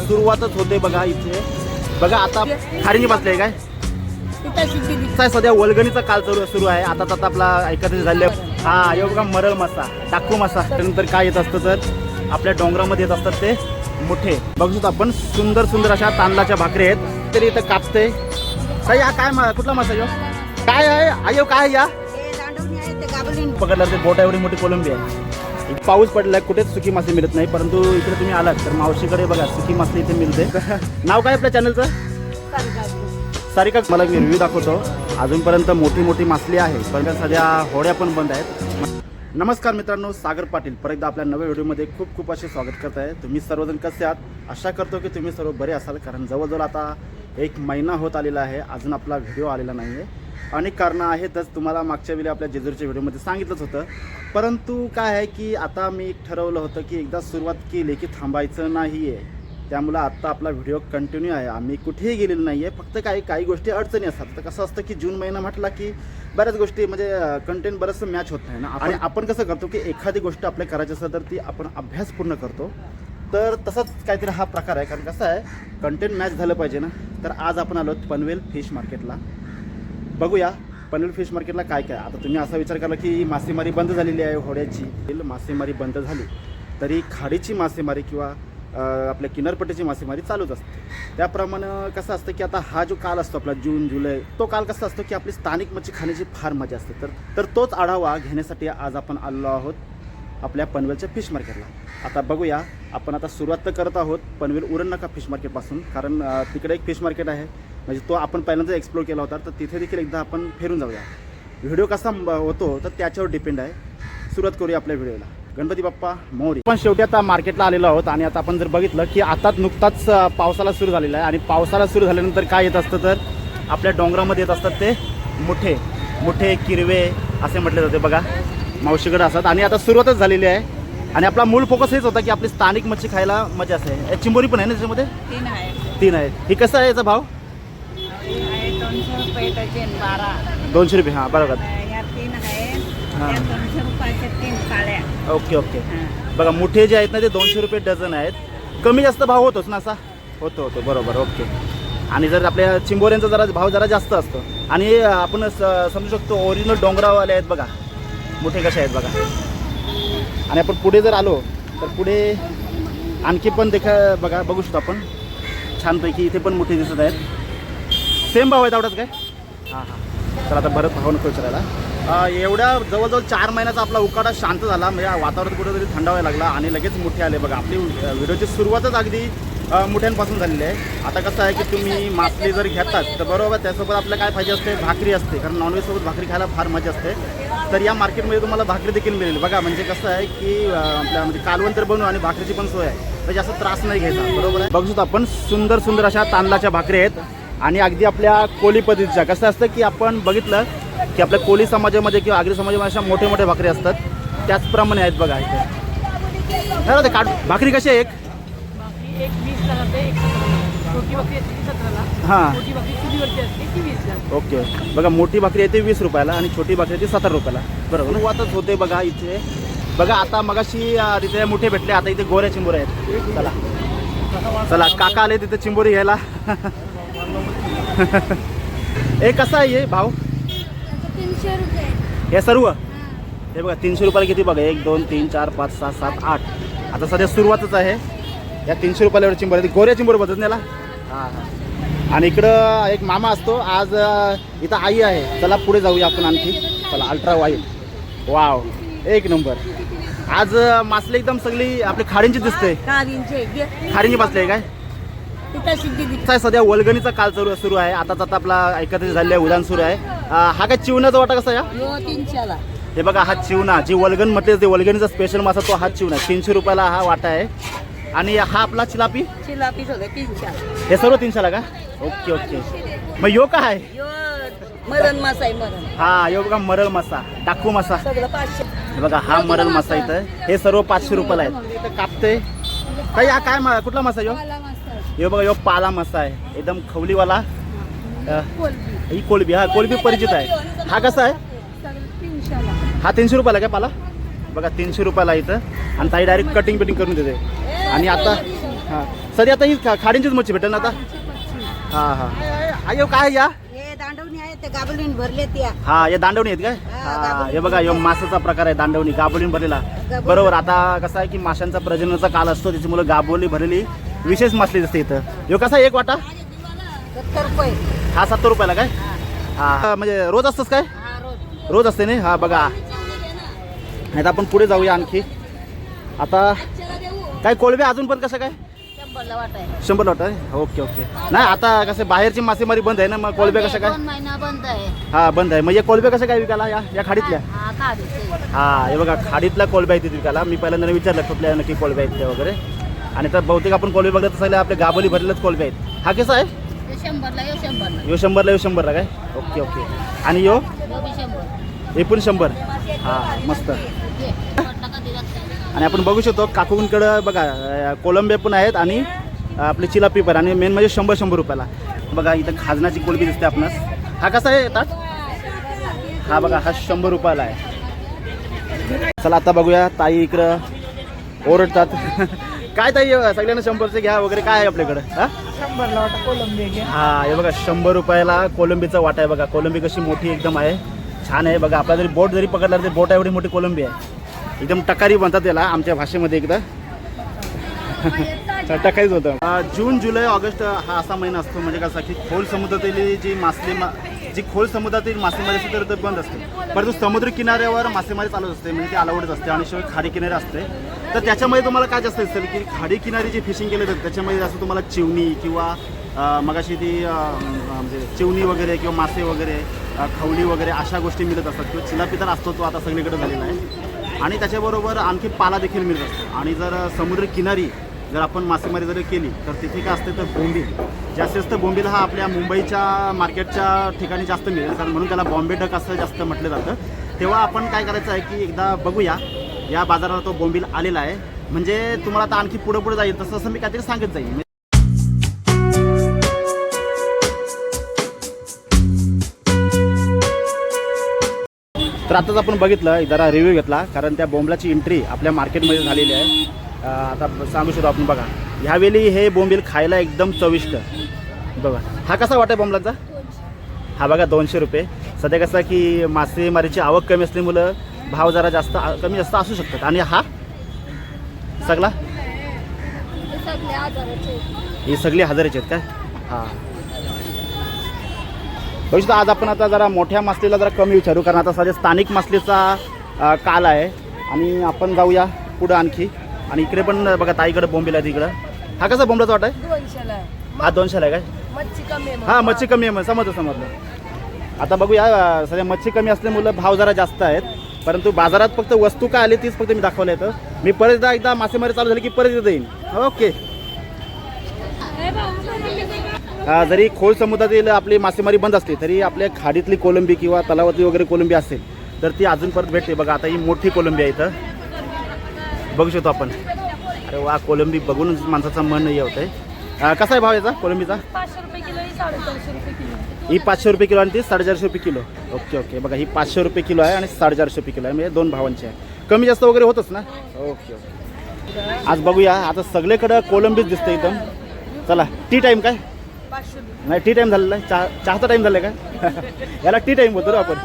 सुरुवातच होते बघा इथे. बघा आता खारींची बसले काय सध्या वल्गणीचा काल सुरू आहे. आता आपला एकत्रित झाले. हा यो बघा मरळ मासा, टाकू मासा. त्यानंतर काय येत असतं तर आपल्या डोंगरामध्ये येत असतात ते मोठे. बघू शकतो आपण सुंदर अशा तांदळाच्या भाकरी आहेत. तरी इथं कापते काय. हा काय कुठला मासा यो काय आहे आयो काय या पकडला ते बोटा एवढी मोठी कोलंबी आहे. पाऊस पडलाय कुठेच सुकी मासे मिळत नाही, परंतु इकडे तुम्ही आलात तर मावशीकडे बघा सुकी मासे इथे मिळते. नाव काय आपल्या चॅनलचं? सारिका. मला मी रिव्ह्यू दाखवतो. अजूनपर्यंत मोठी मासली आहे, पण सध्या होड्या पण बंद आहेत. नमस्कार मित्रांनो, सागर पाटील परत एकदा आपल्या नव्या व्हिडिओमध्ये खूप असे स्वागत करत आहे. तुम्ही सर्वजण कसे आहात? आशा करतो की तुम्ही सर्व बरे असाल, कारण जवळजवळ आता 1 महिना होत आलेला आहे, अजून आपला व्हिडिओ आलेला नाही आहे. अनेक कारणं आहेतच, तुम्हाला मागच्या वेळी आपल्या जेजूरच्या व्हिडिओमध्ये सांगितलंच होतं. परंतु काय आहे की आता मी ठरवलं होतं की एकदा सुरुवात केली की थांबायचं नाही आहे. त्यामुळं आत्ता आपला व्हिडिओ कंटिन्यू आहे. आम्ही कुठेही गेलेलो नाही आहे, फक्त काही गोष्टी अडचणी असतात. तर कसं असतं की जून महिना म्हटला की बऱ्याच गोष्टी म्हणजे कंटेंट बरंचसं मॅच होत नाही ना. आणि आपण कसं करतो की एखादी गोष्ट आपल्या करायची असेल तर ती आपण अभ्यास पूर्ण करतो. तर तसंच काहीतरी हा प्रकार आहे, कारण कसं आहे कंटेंट मॅच झालं पाहिजे ना. तर आज आपण आलो पनवेल फिश मार्केटला. बघूया पनवेल फिश मार्केटला काय आता तुम्ही असा विचार करा की मासेमारी बंद झालेली आहे, होड्याची मासेमारी बंद झाली तरी खाडीची मासेमारी किंवा आपल्या किनारपट्टीची मासेमारी चालूच असते. त्याप्रमाणे कसं असतं की आता हा जो काल असतो आपला जून जुलै, तो काल कसा असतो की आपली स्थानिक मच्छी खाण्याची फार मजा असते. तर तोच आढावा घेण्यासाठी आज आपण आलो आहोत आपल्या पनवेलच्या फिश मार्केटला. आता बघूया आपण आता सुरुवात तर करत आहोत पनवेल उरण नाका फिश मार्केटपासून, कारण तिकडे एक फिश मार्केट आहे म्हणजे तो आपण पहिल्यांदा एक्सप्लोर केला होता. तर तिथे देखील एकदा आपण फिरून जाऊया. व्हिडिओ कसा होतो तर त्याच्यावर डिपेंड आहे. सुरुवात करूया आपल्या व्हिडिओला. गणपती बाप्पा मोरी. पण शेवटी आता मार्केटला आलेलो आहोत आणि आता आपण जर बघितलं की आता नुकताच पावसाला सुरू झालेला आहे. आणि पावसाला सुरू झाल्यानंतर काय येत असतं तर आपल्या डोंगरामध्ये येत असतात ते मोठे किरवे असे म्हटले जाते. बघा मावशीकडे असतात. आणि आता सुरुवातच झालेली आहे आणि आपला मूळ फोकस हेच होता की आपली स्थानिक मच्छी खायला मजा असते. चिंबोरी पण आहे ना त्याच्यामध्ये? 3 आहे. ही कसं आहे याचा भाव? 200 रुपये डझन 12. 200 रुपये. हां बरोबर. या 3 आहेत. त्या 200 रुपयाच्या 3 काळ्या. ओके. बघा मोठे जे आहेत ना ते 200 रुपये डझन आहेत. कमी जास्त भाव होतोच ना असा? होतो बरोबर. ओके. आणि जर आपल्या चिंबोऱ्यांचा जरा भाव जरा जास्त असतो. आणि आपण समजू शकतो ओरिजिनल डोंगरावाले आहेत बघा, मोठे कसे आहेत बघा. आणि आपण पुढे जर आलो तर पुढे आणखी पण बघू शकतो आपण छानपैकी. इथे पण मोठे दिसत आहेत. सेम भाव आहेत आवडत काय? हां. तर आता बरंच भाव नको विचारायला. एवढ्या जवळजवळ 4 महिन्याचा आपला उकाडा शांत झाला, म्हणजे वातावरण कुठेतरी थंडावायला लागला आणि लगेच मोठे आले बघा. आपली व्हिडिओची सुरुवातच अगदी मोठ्यांपासून झालेली आहे. आता कसं आहे की तुम्ही मासली जर घेतात तर बरोबर त्यासोबत आपल्याला काय पाहिजे असते? भाकरी असते, कारण नॉनव्हेजसोबत भाकरी खायला फार मजा असते. तर या मार्केटमध्ये तुम्हाला भाकरी देखील मिळेल बघा. म्हणजे कसं आहे की आपल्या म्हणजे कालवण तर बनवू आणि भाकरीची पण सोय आहे, तर जास्त त्रास नाही घ्यायचा. बरोबर आहे. बघू शकतो आपण सुंदर अशा तांदळाच्या भाकरी आहेत. आणि अगदी आपल्या कोळी पद्धतीच्या. कसं असतं की आपण बघितलं की आपल्या कोळी समाजामध्ये किंवा आगरी समाजामध्ये अशा मोठे भाकरी असतात, त्याचप्रमाणे आहेत बघा इथे. तर ते भाकरी कशी आहे? एक 20 ला जाते, एक छोटी भाकरी असते 17 ला. हां. मोठी भाकरी चुलीवरची असते ती 20 ला. ओके. बघा मोठी भाकरी येते 20 रुपयाला आणि छोटी भाकरी येते 17 रुपयाला. बरोबर. सुरुवातच होते बघा इथे. बघा आता मगाशी तिथे मोठे भेटले, आता इथे गोऱ्या चिंबोऱ्या आहेत. चला काका आले तिथे चिंबोरी घ्यायला. हे कसं आहे हे भाव? 300 रुपये. हे सर्व हे बघा 300 रुपयाला किती बघा? 1 2 3 4 5 6 7 8. आता सध्या सुरुवातच आहे. या 300 रुपयाला एवढं चिंबोरी, गोऱ्या चिंबोरी बघत नेला. हां. आणि इकडं एक मामा असतो. आज इथं आई आहे. चला पुढे जाऊया आपण आणखी. चला अल्ट्रा वाईड. वाव एक नंबर. आज मासले एकदम सगळी आपली खाडींची दिसते. खाडींची मासले काय? सध्या वल्गणीचा काल सुरू आहे. आता आपला एकत्रित झालेला उदाहरण सुरू आहे. हा काय चिवण्याचा वाटा कसा या? 300 ला. हे बघा हा चिवणा, जी वल्गण म्हटले ते वल्गणीचा स्पेशल मासा, तो हा चिवणा 300 रुपयाला हा वाटा आहे. आणि हा आपला चिलापी 300. हे सर्व 300 ला का? ओके. मग यो काय? मरण मासा आहे. मरण. हा यो बघा मरळ मासा, टाकू मासा. सगळं 500. हे बघा हा मरळ मासा इथं. हे सर्व 500 रुपयाला आहेत. इथं कापते काय? हा काय कुठला मासा यो? हे बघा यो पाला मासा आहे, एकदम खवलीवाला. ही कोळबी. हा कोळबी परिचित आहे. हा कसा आहे? हा 300 रुपयाला काय पाला? बघा 300 रुपयाला इथं. आणि ताई डायरेक्ट कटिंग करून देते. आणि आता हां सध्या आता ही खाडींचीच मच्छी भेटेल ना आता. हा हा अयो काय या हे दांडवणी आहे ते गाबलीन भरले त्या. हा या दांडवणी आहेत काय. हा हे बघा यो मासाचा प्रकार आहे दांडवणी गाबोली भरलेला. बरोबर. आता कसं आहे की माशांचा प्रजननाचा काल असतो त्याच्यामुळे गाबोली भरलेली विशेष मासली दिसते इथं. यो कसा एक वाटा 70 रुपये. हा 70 रुपयाला काय. हा म्हणजे रोज असतंच काय. हा रोज. रोज असते ना. हा बघा नाही तर आपण पुढे जाऊया आणखी. आता काय कोळंबी अजून पण कसं काय 100 वाट आहे. 100 वाट आहे. Okay okay. नाही आता कसं बाहेरची मासेमारी बंद आहे ना मग कोळंबे कसं काय. 2 महिना बंद आहे. हा बंद आहे. मग हे कोळंबे कसं काय विकायला या खाडीतल्या. हा खाडीचे. हा हे बघा खाडीतल्या कोळंब्या आहेत विकायला. मी पहिल्यांदा विचारलं कुठल्या नक्की कोळंब्या आहेत त्या वगैरे. आणि तर बहुतेक आपण कोळंबे बघत असायला आपल्या गाबोली भरलेलेच कोळंबे आहेत. हा कसा आहे 100ला यो 100ला. यो 100ला यो 100ला काय. Okay okay. आणि यो 100. एकूण 100. हा मस्त. आणि आपण बघू शकतो काकूंकडं बघा कोलंबे पण आहेत आणि आपले चिलापी पण. आणि मेन म्हणजे 100 रुपयाला. बघा इथं खाजनाची कोलंबी दिसते आपणास. हा कसा आहे ताट. हा बघा हा 100 रुपयाला आहे. चला आता बघूया ताई इकडं ओरडतात. काय ताई सगळ्यांना 100चे घ्या वगैरे काय आहे आपल्याकडं. हा 100ला वाटा कोलंबी घ्या. हा हे बघा 100 रुपयाला कोलंबीचा वाटा आहे. बघा कोलंबी कशी मोठी एकदम आहे. छान आहे. बघा आपला जरी बोट जरी पकडला तरी बोट एवढी मोठी कोलंबी आहे. एकदम टकारी म्हणतात त्याला आमच्या भाषेमध्ये एकदा. टकारीच होतं. जून जुलै ऑगस्ट हा असा महिना असतो म्हणजे कसा की खोल समुद्रातील जी खोल समुद्रातील मासेमारी असते तर बंद असते. परंतु समुद्र किनाऱ्यावर मासेमारी चालू असते म्हणजे ती अलाउडच असते. आणि शिवाय खाडी किनारे असते तर त्याच्यामध्ये तुम्हाला काय जास्त दिसेल की खाडी किनारी जी फिशिंग केली जाते त्याच्यामध्ये जास्त तुम्हाला चिवणी किंवा मगाशी ती म्हणजे चिवणी वगैरे किंवा मासे वगैरे खवडी वगैरे अशा गोष्टी मिळत असतात. किंवा चिलापी तर असतो तो आता सगळीकडे झालेला आहे. आणि त्याच्याबरोबर आणखी पाला देखील मिळत असतो. आणि जर समुद्र किनारी जर आपण मासेमारी जरी केली तर तिथे काय असते तर बोंबील जास्तीत जास्त. बोंबील हा आपल्या मुंबईच्या मार्केटच्या ठिकाणी जास्त मिळेल कारण म्हणून त्याला बॉम्बे डक असं जास्त म्हटलं जातं. तेव्हा आपण काय करायचं आहे की एकदा बघूया या बाजाराला तो बोंबील आलेला आहे. म्हणजे तुम्हाला आता आणखी पुढे जाईल तसं तसं मी काहीतरी सांगत जाईल. तर आताच आपण बघितलं जरा रिव्ह्यू घेतला कारण त्या बोंबलाची एंट्री आपल्या मार्केटमध्ये झालेली आहे. आता सांगू शकतो आपण. बघा ह्यावेळी हे बोंबील खायला एकदम चविष्ट. बघा हा कसा वाटतं बोंबलाचा. हा बघा 200 रुपये. सध्या कसं की मासेमारीची आवक कमी असल्यामुळं भाव जरा जास्त कमी जास्त असू शकतात. आणि हा सगळा हे सगळे 1000चे आहेत काय. हां बघू आज आपण आता जरा मोठ्या मासलीला जरा कमी विचारू कारण आता सध्या स्थानिक मासलीचा काल आहे. आणि आपण जाऊया पुढं आणखी. आणि इकडे पण बघा ताईकडे बोंबील आहे तिकडं. हा कसा बोंबलाचा वाटा आहे. 200ला आहे. हा 200ला आहे काय. मच्छी कमी आहे. हां मच्छी कमी आहे समजलं. आता बघूया सध्या मच्छी कमी असल्यामुळं भाव जरा जास्त आहेत. परंतु बाजारात फक्त वस्तू काय आली तीच फक्त मी दाखवलं येतं. मी परत एकदा मासेमारी चालू झाली की परत येता येईन. ओके. जरी खोल समुद्रातील आपली मासेमारी बंद असते तरी आपल्या खाडीतली कोलंबी किंवा तलावातली वगैरे कोलंबी असेल तर ती अजून परत भेटते. बघा आता ही मोठी कोलंबी आहे इथं बघू शकतो आपण. अरे वा कोलंबी बघून माणसाचं मन हे होतं आहे. कसा आहे भाव याचा कोलंबीचा. 500 रुपये किलो ही 450 रुपये किलो. ही 500 रुपये किलो आणि ती 450 रुपये किलो. Okay okay. बघा ही 500 रुपये किलो आहे आणि 450 रुपये किलो आहे म्हणजे 2 भावांची आहे. कमी जास्त वगैरे होतच ना. Okay okay. आज बघूया आता सगळीकडं कोलंबीच दिसतं एकदम. चला टी टाईम काय 500 रुपये. नाही टी टाईम झालेला आहे. चहाचा टाईम झाला आहे का. याला टी टाईम होतो ना आपण.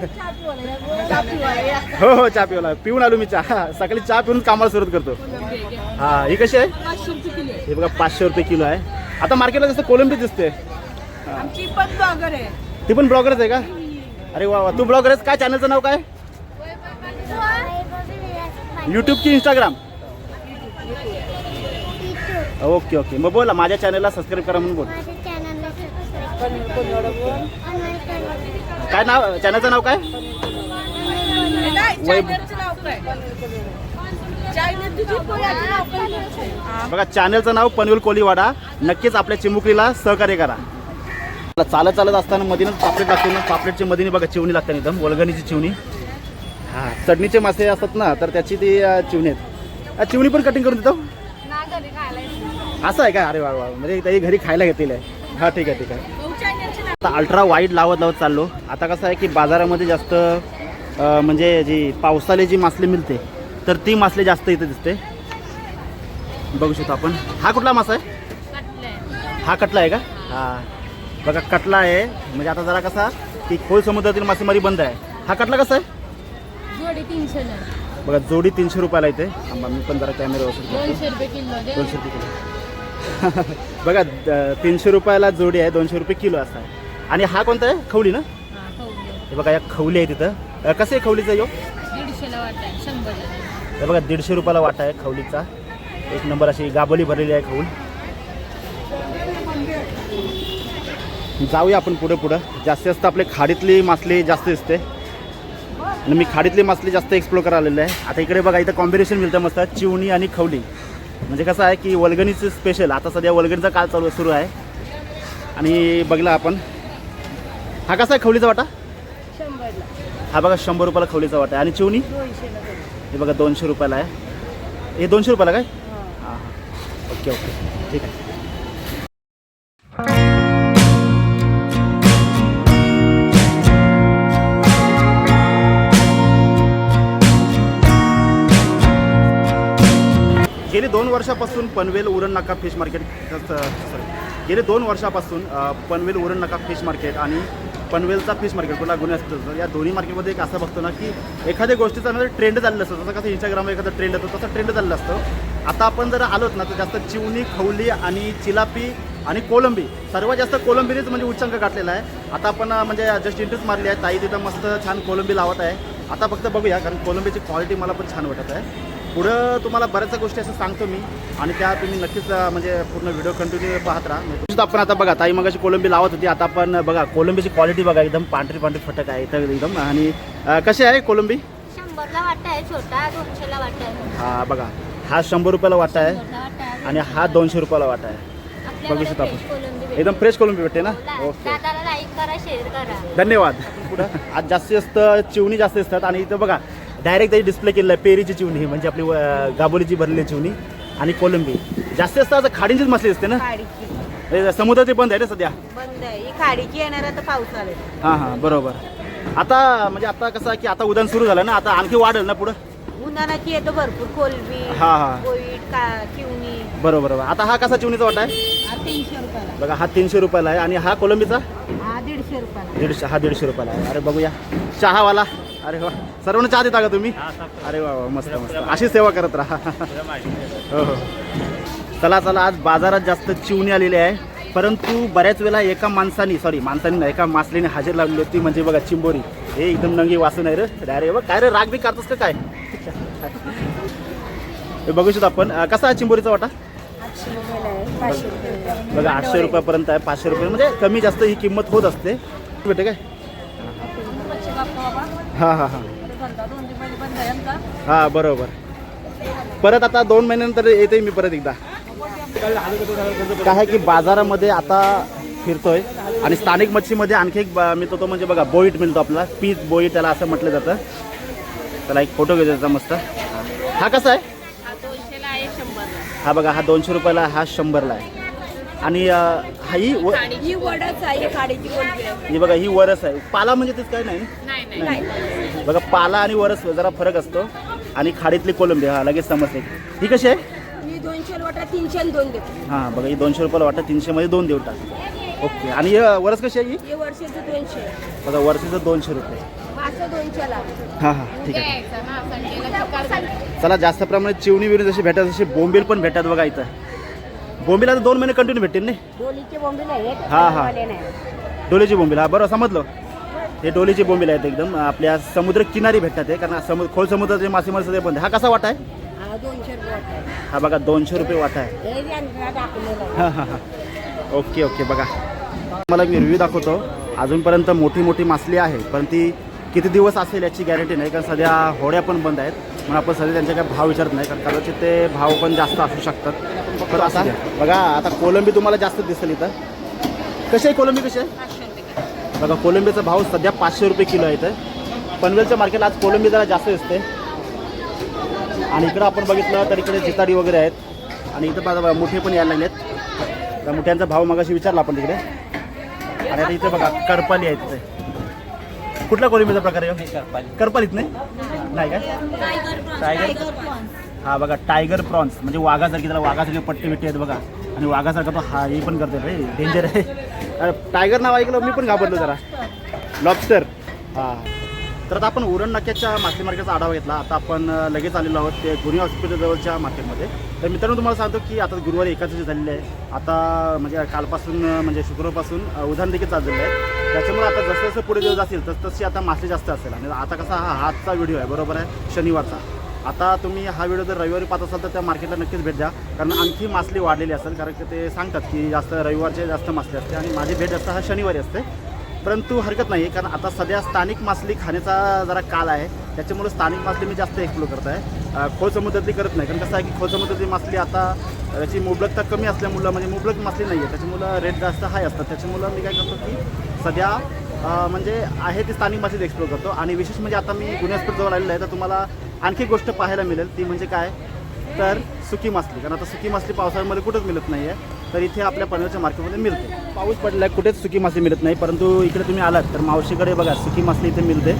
हो चहा पिवला पिऊन आलो मी चहा. सकाळी चहा पिऊन कामाला सुरुवात करतो. हां ही कशी आहे. 500 रुपये किलो आहे. हे बघा 500 रुपये किलो आहे. आता मार्केटला जसं कोलंबी दिसते. आमची पण ब्लॉगर आहे. ती पण ब्लॉगरच आहे का. अरे वा वा तू ब्लॉगर आहेस. काय चॅनलचं नाव काय. यूट्यूब की इंस्टाग्राम. ओके ओके मग बोला माझ्या चॅनलला सबस्क्राईब करा म्हणून बोल. काय नाव चॅनलचं नाव काय. बघा चॅनलचं नाव पनवेल कोलीवाडा. नक्कीच आपल्या चिमुकलीला सहकार्य करा. चालत असताना मधीनच पापलेट लागते ना. पापलेटच्या मधीने बघा चिवणी लागते एकदम वलगणीची चिवणी. हां चटणीचे मासे असतात ना तर त्याची ती चिवणी आहेत. चिवणी पण कटिंग करून देतो. असं आहे का. अरे वा वा म्हणजे त्याही घरी खायला घेतलेलं आहे. हां ठीक आहे ठीक आहे. आता अल्ट्रा वाईड लावत चाललो. आता कसं आहे की बाजारामध्ये जास्त म्हणजे जी पावसाळी जी मासली मिळते तर ती मासली जास्त इथे दिसते. बघू शकतो आपण. हा कुठला मासा आहे. हा कटला आहे का? हा बघा कटला आहे. म्हणजे आता जरा कसा की खोल समुद्रातील मासेमारी बंद आहे. हा कटला कसा आहे? जोडी 300 ला. बघा जोडी 300 रुपयाला येते. थांबा मी पण जरा कॅमेरा वसूल करतो. 200 रुपये किलो दे. 200 रुपये किलो. बघा 300 रुपयाला जोडी आहे, 200 रुपये किलो असा आहे. आणि हा कोणता आहे? खवली ना? हा खवले. हे बघा या खवली आहे तिथं. कसं आहे खवलीचा यो? 150 ला वाटा आहे, 100 ला. हे बघा 150 रुपयाला वाटा आहे खवलीचा. एक नंबर अशी गाबोली भरलेली आहे खवूल. जाऊया आपण पुढे पुढं. जास्तीत जास्त आपले खाडीतली मासली जास्त दिसते आणि मी खाडीतली मासली जास्त एक्सप्लोर करायला आलेलं आहे. आता इकडे बघा इथं कॉम्बिनेशन मिळतं मस्त चिवणी आणि खवली. म्हणजे कसं आहे की वल्गणीचं स्पेशल आता सध्या वल्गणीचा काल सुरू आहे. आणि बघला आपण हा कसा आहे खवलीचा वाटा? 100 ला. हा बघा 100 रुपयाला खवलीचा वाटा आहे. आणि चिवणी 200 ला. हे बघा 200 रुपयाला आहे. हे 200 रुपयाला काय? हा. हां हां ओके ओके ठीक आहे. गेली 2 वर्षापासून पनवेल उरण नाका फिश मार्केट गेले 2 वर्षापासून पनवेल उरण नाका फिश मार्केट आणि पनवेलचा फिश मार्केट कुठला गुन्हे असतो या दोन्ही मार्केटमध्ये एक असं बघतो ना की एखाद्या गोष्टीचा म्हणजे ट्रेंड चाललं असतं. जसं कसं इंस्टाग्रामवर एखादा ट्रेंड येतो तसा ट्रेंड चाललं असतं. आता आपण जर आलोत ना तर जास्त चिवणी खवली आणि चिलापी आणि कोलंबी सर्वात जास्त कोलंबीनेच म्हणजे उच्चांक गाठलेला आहे. आता आपण म्हणजे जस्ट इंटरेस्ट मारली आहे. ताई तिथं मस्त छान कोलंबी लावत आहे. आता फक्त बघूया कारण कोलंबीची क्वालिटी मला पण छान वाटत आहे. पुढं तुम्हाला बऱ्याचशा गोष्टी असं सांगतो मी आणि त्या तुम्ही नक्कीच म्हणजे पूर्ण व्हिडिओ कंटिन्यू पाहत राहा. आपण आता बघा ताई मगाशी कोलंबी लावत होती. आता आपण बघा कोलंबीची क्वालिटी बघा एकदम पांढरी पांढरी फटक आहे इथं एकदम. आणि कशी आहे कोलंबी? 100 ला वाटा आहे छोटा, 200 ला वाटा आहे. हा बघा हा 100 रुपयाला वाटा आहे 100 ला वाटा आहे. आणि हा 200 रुपयाला वाटा आहे. बघू शकतो आपण fresh कोलंबी भेटते. एकदम फ्रेश कोलंबी भेटते ना? हो, ओके दादाला लाईक करा, शेअर करा. धन्यवाद. पुढं आज जास्तीत जास्त चिवणी जास्त असतात आणि इथं बघा डायरेक्ट त्याची डिस्प्ले केलेलं आहे पेरीची चिवणी म्हणजे आपली गाबोलीची भरलेली चिवणी आणि कोलंबी. जास्तीत जास्त असं खाडीचीच मासली असते ना? खाडीची समुद्र ते बंद आहे ना सध्या? बंद आहे. ही खाडीची येणार आता पाऊस आले. हां हां बरोबर. आता म्हणजे आता कसं आहे की आता उद्यान सुरू झालं ना आता आणखी वाढेल ना पुढं? उन्हाळ्याची येतो भरपूर कोलबी हा हा कोईट चिवणी. बरोबर. आता हा कसा चिवणीचा वाटा आहे? हा 300 रुपयाला. बघा हा 300 रुपयाला आहे आणि हा कोलंबीचा हा 150 रुपयाला. 150. हा 150 रुपयाला आहे. अरे बघूया चहावाला. अरे वा सर्वांना चहा देता का तुम्ही? अरे वा वा मस्त मस्त अशी सेवा करत राहा. हो हो चला चला. आज बाजारात जास्त चिवणी आलेली आहे परंतु बऱ्याच वेळेला एका माणसाने नाही एका मासलीने हजेर लावली होती म्हणजे बघा चिंबोरी. हे एकदम नंगी वासून आहे रे. अरे बघ काय रे राग बी काढतोस का काय? हे बघू शकतो आपण. कसा आहे चिंबोरीचा वाटा? 800 रुपयाला आहे. 500 रुपयाला. बघा 800 रुपयापर्यंत आहे. 500 रुपये म्हणजे कमी जास्त ही किंमत होत असते. भेटे काय? हां हां हां हां बरोबर. परत आता 2 महिन्यानंतर येते मी परत एकदा. काय आहे की बाजारामध्ये आता फिरतोय आणि स्थानिक मच्छीमध्ये आणखी एक मिळतो तो म्हणजे बघा बोईट मिळतो आपला. पीस बोईट त्याला असं म्हटलं जातं. त्याला एक फोटो घेतो त्याचा मस्त. हा कसा आहे? हा 200 ला आहे, 100 ला. हा बघा हा 200 रुपयाला हा 100 ला आहे. आणि हा ही वडच आहे. खाडीची कोलबी आहे. ही बघा ही वरस आहे. पाला म्हणजे तेच काय नाही नाही नाही. बघा पाला आणि वरस जरा फरक असतो. आणि खाडीतली कोलंबी हा लगेच समजते. ही कशी आहे? ही 200 वाटा 300 आणि 2 देतो. हां बघा ही 200 रुपयाला वाटतं 300 मध्ये 2 देऊ टाक. ओके. आणि वरस कशी आहे ही? हे वर्षाचं 200. बघा वर्षीचं 200 रुपये. पाचं 200 ला. हां हां ठीक आहे. यायचा ना संडेला चिकार. चला जास्त प्रमाणात चिवणी बिवणी जशी भेटतात तशी बोंबील पण भेटतात बघा इथं. बोंबील आता 2 महिने कंटिन्यू भेटतील नाही? डोलीचे बोंबील आहेत. हा, हा. वाले नाही. डोलीची बोंबील. हा बरोबर समजलं. हे डोलीची बोंबील आहेत एकदम आपल्या समुद्र किनारी भेटतात हे कारण खोल समुद्राचे मासेमारी सध्या बंद. हा कसा वाटा आहे? हा 200 रुपये वाटा आहे. हा बघा 200 रुपये वाटा आहे. हे यांना दाखवलेलं आहे. हां हां हां ओके ओके. बघा मला मी रिव्ह्यू दाखवतो. अजूनपर्यंत मोठी मोठी मासली आहे पण ती किती दिवस असेल याची गॅरंटी नाही कारण सध्या होड्या पण बंद आहेत. म्हणून आपण सध्या त्यांचे काय भाव विचारत नाही कारण कदाचित ते भाव पण जास्त असू शकतात. पण आता बघा आता कोलंबी तुम्हाला जास्त दिसेल इथं. कशी आहे कोलंबी? कशी आहे? 500 रुपये. बघा कोलंबीचा भाव सध्या 500 रुपये किलो आहे इथं. पनवेलच्या मार्केटला आज कोलंबी जरा जास्त दिसते. आणि इकडं आपण बघितलं तर इकडे जिताडी वगैरे आहेत आणि इथं बघा मुठे पण यायला लागलेत. त्या मुठ्यांचा भाव मगाशी विचारला आपण तिकडे. आणि आता इथे बघा करपाली आहे तिथे. कुठला कोलंबीचा प्रकार आहे? करपालीत नाही नाही काय? टायगर. हा बघा टायगर प्रॉन्स म्हणजे वाघासारखी त्याला वाघासारखी पट्टी बिट्टी आहेत बघा. आणि वाघासारखा तो हा हे पण करते रे, डेंजर आहे. टायगर नाव ऐकलं मी पण घाबरलो जरा. लॉबस्टर. हां, तर आता आपण उरण नाक्याच्या मासे मार्केटचा आढावा घेतला. आता आपण लगेच आलेलो आहोत ते गुन्हे हॉस्पिटल जवळच्या मार्केटमध्ये. तर मित्रांनो तुम्हाला सांगतो की आता गुरुवारी एकादशी झालेली आहे. आता म्हणजे कालपासून म्हणजे शुक्रवारपासून उधाण देखील चाललेलं आहे. त्याच्यामुळे आता जसं जसं पुढे दिवस जातील तशी आता मासे जास्त असेल. आणि आता कसा हा हातचा व्हिडिओ आहे, बरोबर आहे, शनिवारचा. आता तुम्ही हा व्हिडिओ जर रविवारी पाहत असाल तर त्या मार्केटला नक्कीच भेट द्या, कारण आणखी मासली वाढलेली असेल. कारण की ते सांगतात की जास्त रविवारचे जास्त मासले असते आणि माझी भेट जास्त हा शनिवारी असते. परंतु हरकत नाही, कारण आता सध्या स्थानिक मासली खाण्याचा जरा काल आहे. त्याच्यामुळे स्थानिक मासली मी जास्त एक्सप्लोर करत आहे. खोल समुद्रातली करत नाही, कारण कसं आहे की खोल समुद्रातली मासली आता याची मुबलकता कमी असल्यामुळं, म्हणजे मुबलक मासली नाही आहे, त्याच्यामुळं रेट जास्त हाय असतात. त्याच्यामुळं मी काय करतो की सध्या म्हणजे आहे ती स्थानिक मासलीच एक्सप्लोर करतो. आणि विशेष म्हणजे आता मी गुन्हे हॉस्पिटल जवळ आलेलं आहे, तर तुम्हाला आणखी गोष्ट पाहायला मिळेल. ती म्हणजे काय तर सुकी मासली. कारण आता सुकी मासली पावसाळ्यामध्ये कुठंच मिळत नाही आहे, तर इथे आपल्या पनवेलच्या मार्केटमध्ये मिळते. पाऊस पडला आहे, कुठेच सुकी मासली मिळत नाही. परंतु इकडे तुम्ही आलात तर मावशीकडे बघा सुकी मासली इथे मिळते.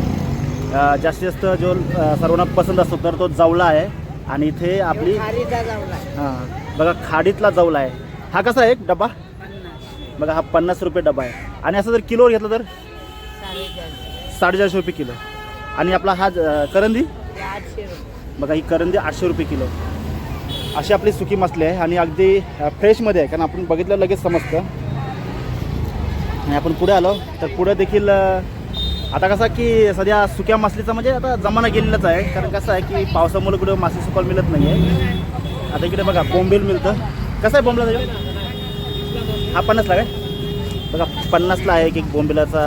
जास्तीत जास्त जो सर्वांना पसंत असतो तर तो जवला आहे. आणि इथे आपली हां बघा खाडीतला जवला आहे. हा कसा आहे एक डबा बघा, हा 50 रुपये डबा आहे. आणि असं जर किलोवर घेतलं तर 450 रुपये किलो. आणि आपला हा करंदी बघा, ही करंदी 800 रुपये किलो. अशी आपली सुकी मासली आहे आणि अगदी फ्रेशमध्ये आहे, कारण आपण बघितलं लगेच समजतं. आणि आपण पुढे आलो तर पुढे देखील आता कसं की सध्या सुक्या मासलीचा म्हणजे आता जमाना गेलेलाच आहे. कारण कसं आहे की पावसामुळे कुठं मासे सुकायला मिळत नाही आहे. आता इकडे बघा बोंबील मिळतं. कसं आहे बोंबला त्याच्यावर? हा 50ला काय बघा, 50ला आहे एक बोंबिलाचा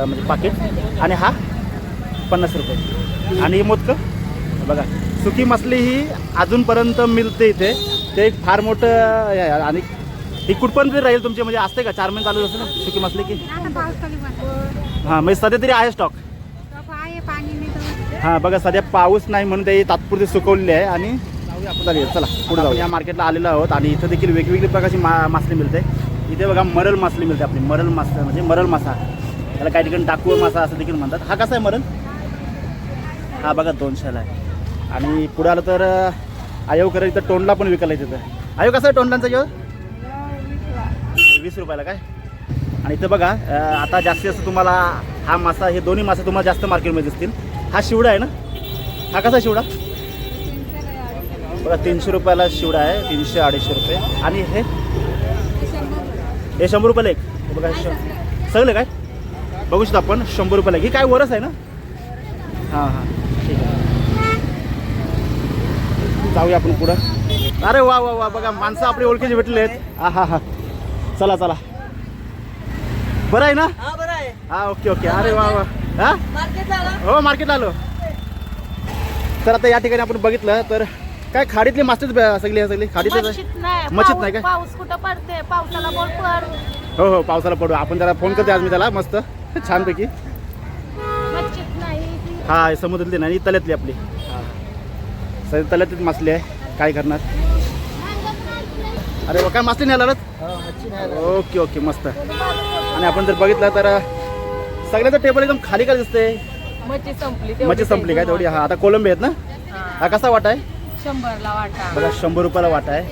म्हणजे पाकिट. आणि हा 50 रुपये. आणि मोदकं बघा, सुकी मासली ही अजूनपर्यंत मिळते इथे. ते एक फार मोठं हे आहे. आणि ही कुठपर्यंत राहील तुमची, म्हणजे असते का 4 महिने चालू असेल ना सुकी मासली की? हां, म्हणजे सध्या तरी आहे स्टॉक. हां बघा, सध्या पाऊस नाही म्हणून ते तात्पुरते सुकवलेले आहे. आणि चालेल चला पुढे जाऊ. या मार्केटला आलेलो आहोत आणि इथं देखील वेगवेगळी प्रकारची मासली मिळते. इथे बघा मरल मासली मिळते आपली. मरल मासा म्हणजे मरल मासा, त्याला काही ठिकाणी डाकुळ मासा असं देखील म्हणतात. हा कसा आहे मरल? हा बघा 200ला आहे. आणि पुढे आलं तर आयोग करा, इथं तोंडला पण विकायला तिथं. आयोग कसा आहे तोंडलांचा किंवा 20 रुपयाला काय? आणि इथं बघा आता जास्तीत जास्त तुम्हाला हा मासा, हे दोन्ही मासे तुम्हाला जास्त मार्केटमध्ये दिसतील. हा शिवडा आहे ना? हा कसा आहे शिवडा? बघा 300 रुपयाला शिवडा आहे, 300-250 रुपये. आणि हे 100 रुपयाला एक. हे बघा सगळं काय बघू शकतो आपण 100 रुपयाला. ही काय वरच आहे ना? हां हां ठीक आहे, जाऊया आपण पुढं. अरे वा वा वा, बघा माणसं आपली ओळखीची भेटले आहेत. हा हा हा, चला चला. बरं आहे ना? हा ओके ओके. अरे वा वा. हा हो, मार्केटला आलो. तर आता या ठिकाणी आपण बघितलं तर काय खाडीतली मासेच सगळी खाडीतच आहे. मच्छीत नाही काय? पाऊस कुठं पडते, पावसाला बोल पड. हो हो, पावसाला पडू. आपण त्याला फोन करते आज मी त्याला मस्त छानपैकी. मच्छीत नाही. हा समुद्रातली नाही, तल्यातली आपली. हां सर तल्यातलीच मासली आहे. काय करणार? अरे वा, काय मासली नाही आला? ओके ओके मस्त. आणि आपण जर बघितलं तर सगळ्याचं टेबल एकदम खाली काय दिसते? मच्छी संपली. मच्छी संपली काय तेवढी? हा आता कोलंबी आहेत ना? हा कसा वाटा आहे? 100ला वाटा बघा 100 रुपयाला वाटा आहे.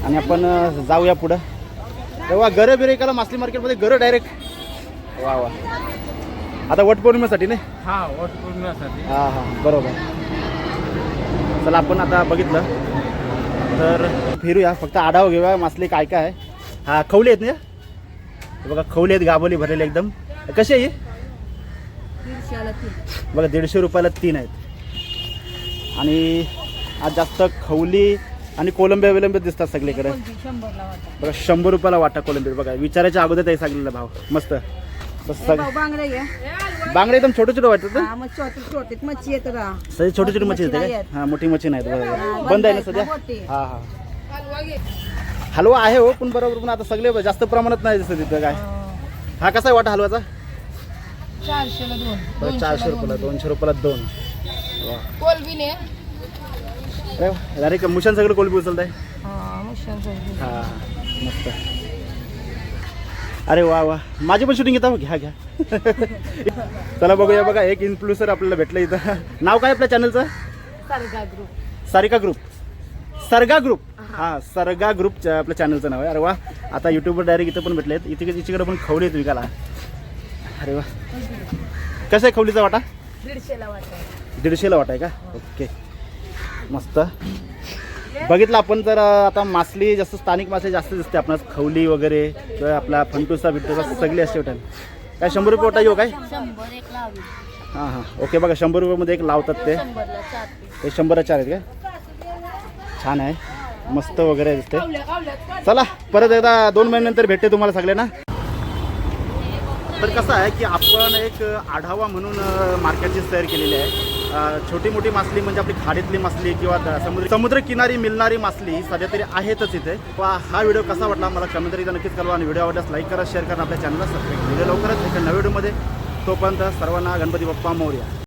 आणि आपण जाऊया पुढं. तेव्हा गरं बिरं एकाला मासली मार्केटमध्ये गरं डायरेक्ट. वा वा. आता वटपौर्णिमेसाठी नाही? हा, वटपौर्णिमेसाठी. हां हां बरोबर. चला आपण आता बघितलं तर फिरूया, फक्त आढावा घेऊया मासली काय काय आहे. हा खवले आहेत ना? बघा खवले आहेत, गाभोली भरलेले एकदम. कशी आहे? 150ला 3. बघा 150 रुपयाला 3 आहेत. आणि आज जास्त खवली आणि कोलंबी विलंबी दिसतात सगळीकडे. 100ला वाटा. बघा 100 रुपयाला वाटा कोलंबी. बघा विचारायच्या अगोदर ते सांगलेला भाव मस्त. बांगडे घ्या. बांगडे एकदम छोटे छोटे वाटतात ना? हा, मग छोटीच मच्छी येतं का? सध्या छोटी छोटी मच्छी येते काय? हां मोठी मच्छी नाही बरोबर. बंद आहे ना सध्या? हां हां. हलवा आहे हो, पण बरोबर. पण आता सगळे जास्त प्रमाणात नाही दिसत तिथं काय. हा कसा आहे वाटा हलवाचा? 400ला 2. 400 रुपयाला 200 रुपयाला 2. कोलबीने. अरे का मुशान सगळं कोलबी उचलत आहे. हा, हां मस्त. अरे वा वा, माझी पण शूटिंग घेता. घ्या घ्या. चला बघूया. बघा एक इन्फ्लुएन्सर आपल्याला भेटलं इथं. नाव काय आपल्या चॅनलचं? सरगा ग्रुप. सारिका ग्रुप. सरगा ग्रुप. हां सरगा ग्रुपच्या आपल्या चॅनलचं नाव आहे. अरे वा, आता यूट्यूबवर डायरेक्ट इथं पण भेटले आहेत. इकडे पण खवली आहेत विकायला. अरे वा, कसं आहे खवलीचा वाटा? 150ला वाटा आहे. 150ला वाटा आहे का? ओके, मस्त. बघितलं आपण तर आता मासली जास्त स्थानिक मासली जास्त दिसते आपणास, खवली वगैरे किंवा आपला फंटुसा बिट्टुसा सगळी असते वाटत. काय 100 रुपये वाटा येऊ काय? 100 एक लावली. हां हां ओके. बघा 100 रुपयामध्ये एक लावतात ते. 100ला 4 पीस. हे 100ला 4 आहेत का? छान आहे, मस्त वगैरे दिसते. चला परत एकदा 2 महिन्यानंतर भेटते तुम्हाला सगळ्यांना. तर कसं आहे की आपण एक आढावा म्हणून मार्केटची सैर केलेली आहे. छोटी मोठी मासली म्हणजे आपली खाडीतली मासली किंवा समुद्रकिनारी मिळणारी मासली सध्या तरी आहेतच इथे. हा व्हिडिओ कसा वाटला मला कमेंटरीचा नक्कीच कळवा आणि व्हिडिओ आवडल्यास लाईक करा, शेअर करा, आपल्या चॅनलला सबस्क्राईब. व्हिडिओ लवकरच भेटेल नवीन व्हिडिओमध्ये. तोपर्यंत सर्वांना गणपती बाप्पा मोरया.